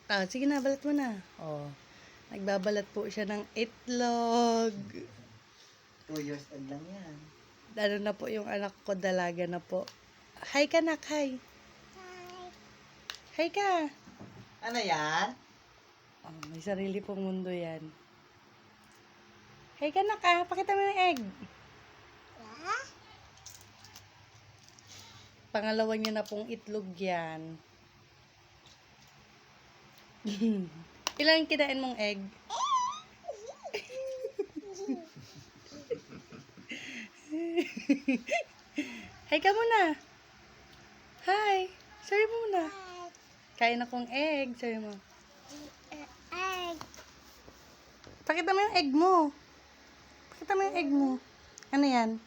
Sige na, balat mo na. Oh. Nagbabalat po siya ng itlog. 2 years old lang yan. Ano na po yung anak ko, dalaga na po. Hi ka, nak, hi. Hi ka. Ano yan? Oh, may sarili pong mundo yan. Hi ka, nak, pakita mo yung egg. Pangalawa niyo na pong itlog yan. Ilang kinain mong egg? Hi ka muna. Hi. Sabi mo muna. Kain akong egg. Sabi mo. Pakita mo yung egg mo. Pakita mo yung egg mo. Ano yan?